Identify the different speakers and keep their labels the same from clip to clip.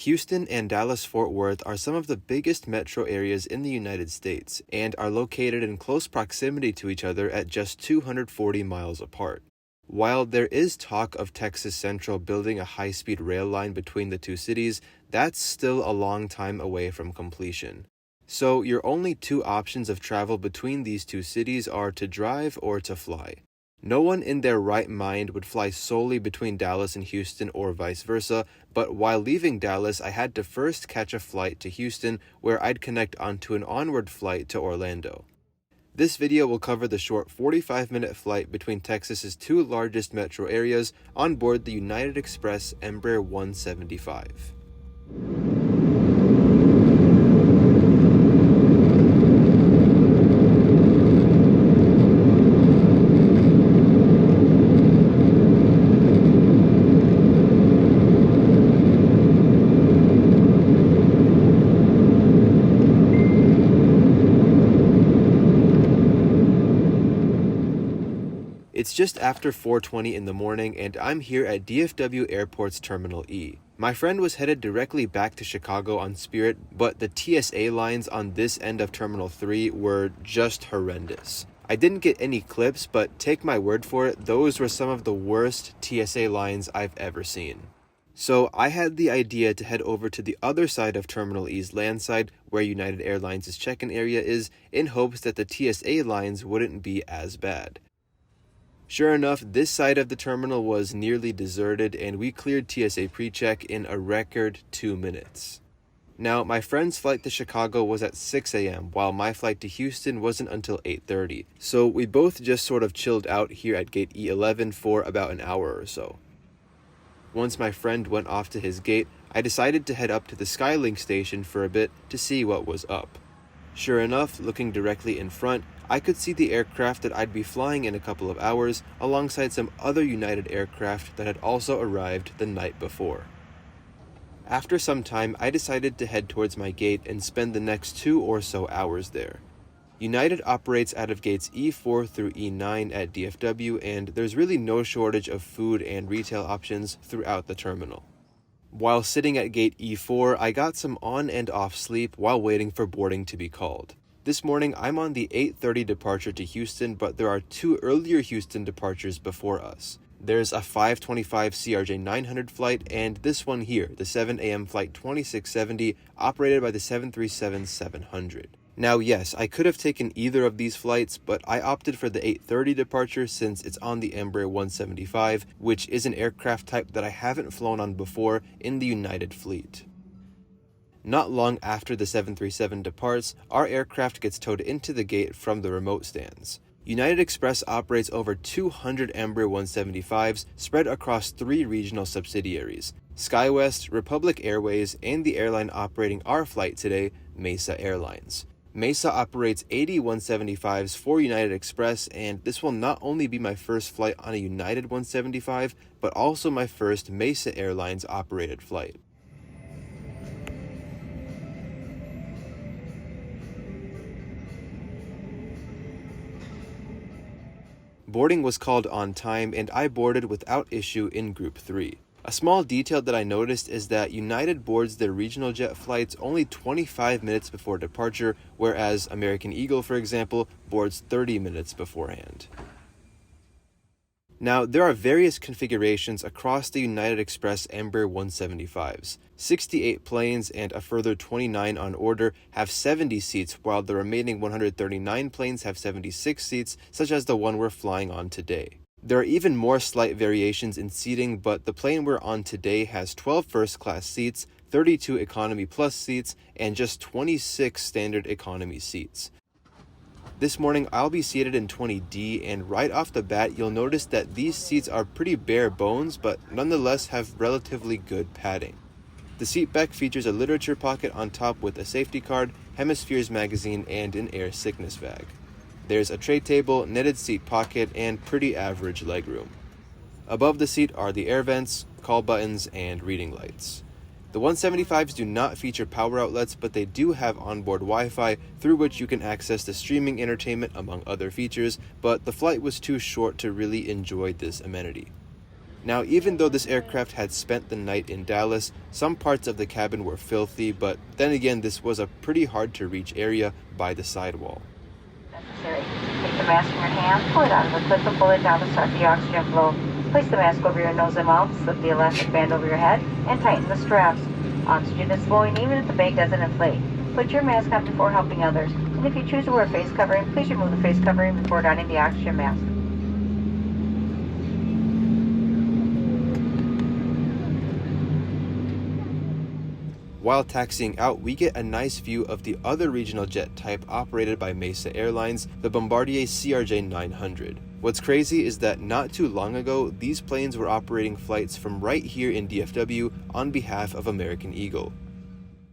Speaker 1: Houston and Dallas-Fort Worth are some of the biggest metro areas in the United States and are located in close proximity to each other at just 240 miles apart. While there is talk of Texas Central building a high-speed rail line between the two cities, that's still a long time away from completion. So your only two options of travel between these two cities are to drive or to fly. No one in their right mind would fly solely between Dallas and Houston or vice versa, but while leaving Dallas, I had to first catch a flight to Houston where I'd connect onto an onward flight to Orlando. This video will cover the short 45-minute flight between Texas's two largest metro areas on board the United Express Embraer 175. It's just after 4:20 in the morning and I'm here at DFW Airport's Terminal E. My friend was headed directly back to Chicago on Spirit, but the TSA lines on this end of Terminal 3 were just horrendous. I didn't get any clips, but take my word for it, those were some of the worst TSA lines I've ever seen. So I had the idea to head over to the other side of Terminal E's landside, where United Airlines' check-in area is, in hopes that the TSA lines wouldn't be as bad. Sure enough, this side of the terminal was nearly deserted and we cleared TSA pre-check in a record 2 minutes. Now, my friend's flight to Chicago was at 6 a.m. while my flight to Houston wasn't until 8:30, so we both just sort of chilled out here at gate E11 for about an hour or so. Once my friend went off to his gate, I decided to head up to the Skylink station for a bit to see what was up. Sure enough, looking directly in front, I could see the aircraft that I'd be flying in a couple of hours alongside some other United aircraft that had also arrived the night before. After some time, I decided to head towards my gate and spend the next 2 or so hours there. United operates out of gates E4 through E9 at DFW, and there's really no shortage of food and retail options throughout the terminal. While sitting at gate E4, I got some on and off sleep while waiting for boarding to be called. This morning, I'm on the 8:30 departure to Houston, but there are 2 earlier Houston departures before us. There's a 5:25 CRJ 900 flight, and this one here, the 7 a.m. flight 2670, operated by the 737-700. Now, yes, I could have taken either of these flights, but I opted for the 8:30 departure since it's on the Embraer 175, which is an aircraft type that I haven't flown on before in the United fleet. Not long after the 737 departs, our aircraft gets towed into the gate from the remote stands. United Express operates over 200 Embraer 175s spread across 3 regional subsidiaries: SkyWest, Republic Airways, and the airline operating our flight today, Mesa Airlines. Mesa operates 80 175s for United Express, and this will not only be my first flight on a United 175, but also my first Mesa Airlines operated flight. Boarding was called on time and I boarded without issue in Group 3. A small detail that I noticed is that United boards their regional jet flights only 25 minutes before departure, whereas American Eagle, for example, boards 30 minutes beforehand. Now, there are various configurations across the United Express Embraer 175s. 68 planes and a further 29 on order have 70 seats, while the remaining 139 planes have 76 seats, such as the one we're flying on today. There are even more slight variations in seating, but the plane we're on today has 12 first-class seats, 32 economy plus seats, and just 26 standard economy seats. This morning, I'll be seated in 20D, and right off the bat, you'll notice that these seats are pretty bare bones, but nonetheless have relatively good padding. The seat back features a literature pocket on top with a safety card, Hemispheres magazine, and an air sickness bag. There's a tray table, netted seat pocket, and pretty average legroom. Above the seat are the air vents, call buttons, and reading lights. The 175s do not feature power outlets, but they do have onboard Wi-Fi through which you can access the streaming entertainment among other features, but the flight was too short to really enjoy this amenity. Now, even though this aircraft had spent the night in Dallas, some parts of the cabin were filthy, but then again, this was a pretty hard to reach area by the sidewall.
Speaker 2: Necessary. Take the mask from your hand, pull it out of the clip and pull it down to start the oxygen flow. Place the mask over your nose and mouth, slip the elastic band over your head, and tighten the straps. Oxygen is flowing even if the bag doesn't inflate. Put your mask on before helping others, and if you choose to wear a face covering, please remove the face covering before donning the oxygen mask.
Speaker 1: While taxiing out, we get a nice view of the other regional jet type operated by Mesa Airlines, the Bombardier CRJ-900. What's crazy is that not too long ago, these planes were operating flights from right here in DFW on behalf of American Eagle.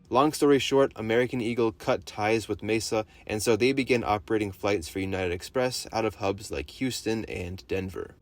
Speaker 1: Long story short, American Eagle cut ties with Mesa, and so they began operating flights for United Express out of hubs like Houston and Denver.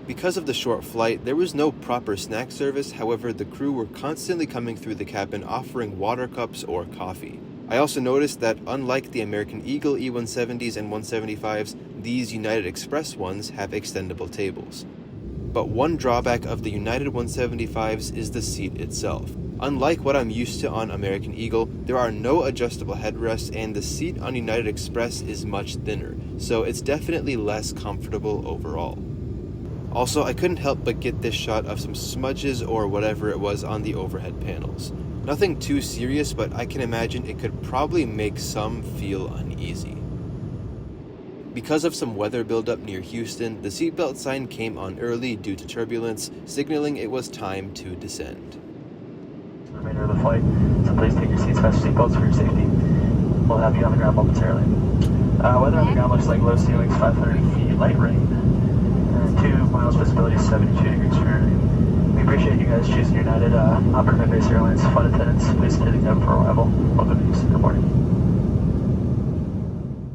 Speaker 1: Because of the short flight, there was no proper snack service. However, the crew were constantly coming through the cabin offering water cups or coffee. I also noticed that unlike the American Eagle E170s and 175s, these United Express ones have extendable tables. But one drawback of the United 175s is the seat itself. Unlike what I'm used to on American Eagle, there are no adjustable headrests and the seat on United Express is much thinner, so it's definitely less comfortable overall. Also, I couldn't help but get this shot of some smudges or whatever it was on the overhead panels. Nothing too serious, but I can imagine it could probably make some feel uneasy. Because of some weather buildup near Houston, the seatbelt sign came on early due to turbulence, signaling it was time to descend.
Speaker 3: The remainder of the flight, so please take your seats, fasten seatbelts for your safety. We'll have you on the ground momentarily. Weather on the ground looks like low ceilings, 500 feet, light rain. 2 miles visibility, 72 degrees Fahrenheit. appreciate you guys choosing United. Operator Base Airlines, flight attendants, please take note for arrival. Welcome to Houston. Good morning.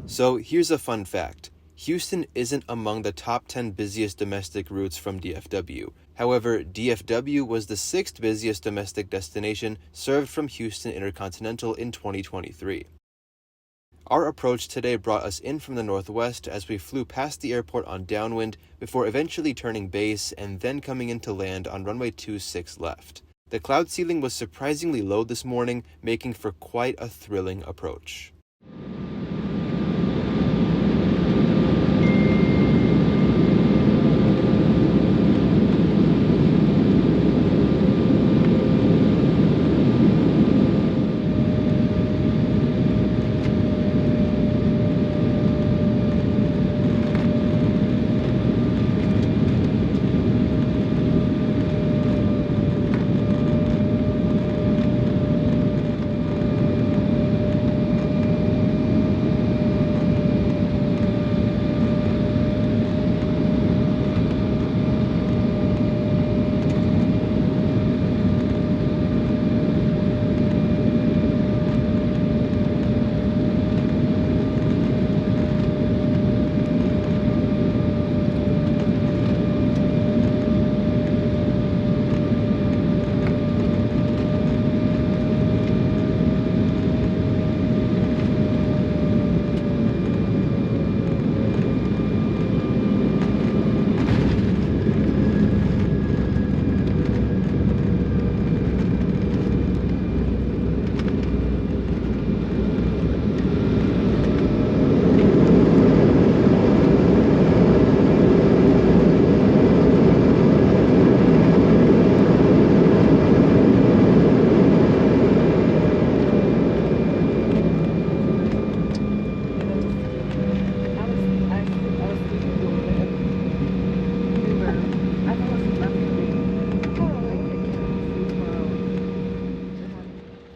Speaker 1: So here's a fun fact. Houston isn't among the top 10 busiest domestic routes from DFW. However, DFW was the 6th busiest domestic destination served from Houston Intercontinental in 2023. Our approach today brought us in from the northwest as we flew past the airport on downwind before eventually turning base and then coming in to land on runway 26 left. The cloud ceiling was surprisingly low this morning, making for quite a thrilling approach.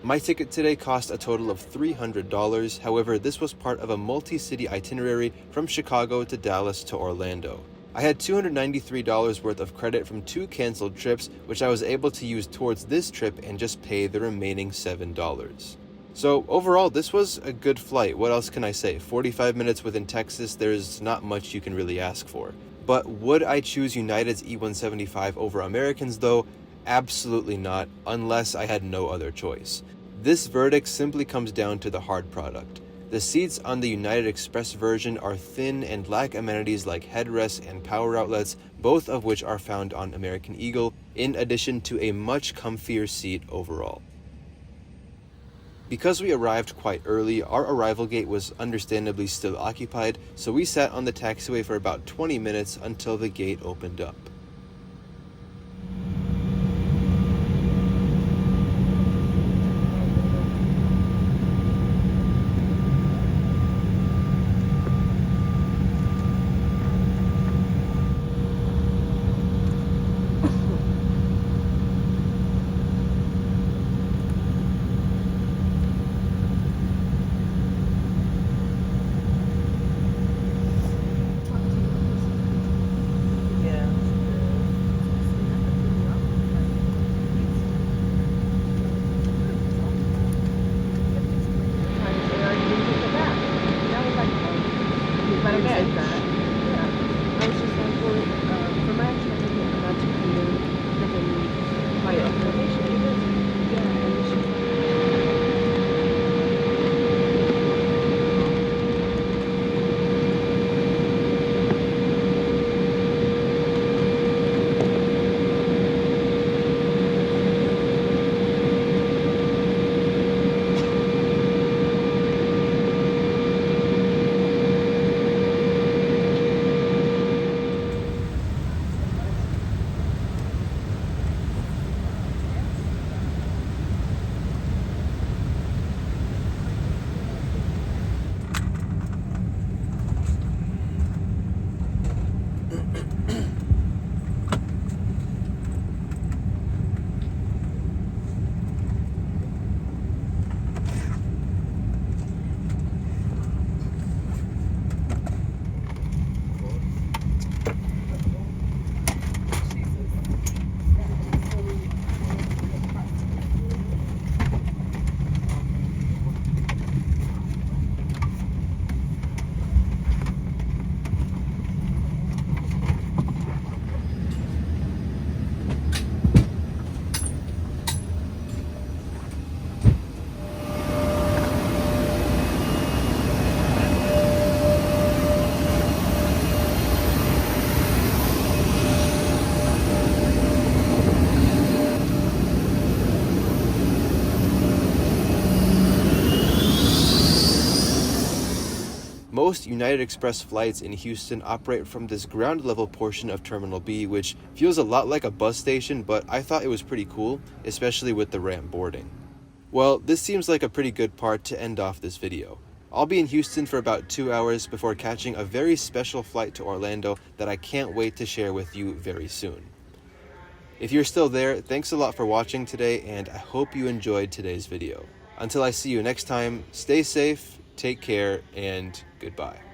Speaker 1: My ticket today cost a total of $300, however this was part of a multi-city itinerary from Chicago to Dallas to Orlando. I had $293 worth of credit from 2 canceled trips, which I was able to use towards this trip and just pay the remaining $7. So overall, this was a good flight. What else can I say? 45 minutes within Texas, there's not much you can really ask for. But would I choose United's E175 over American's though? Absolutely not, unless I had no other choice. This verdict simply comes down to the hard product. The seats on the United Express version are thin and lack amenities like headrests and power outlets, both of which are found on American Eagle, in addition to a much comfier seat overall. Because we arrived quite early, our arrival gate was understandably still occupied, so we sat on the taxiway for about 20 minutes until the gate opened up. Most United Express flights in Houston operate from this ground level portion of Terminal B, which feels a lot like a bus station, but I thought it was pretty cool, especially with the ramp boarding. Well, this seems like a pretty good part to end off this video. I'll be in Houston for about 2 hours before catching a very special flight to Orlando that I can't wait to share with you very soon. If you're still there, thanks a lot for watching today, and I hope you enjoyed today's video. Until I see you next time, stay safe, take care, and goodbye.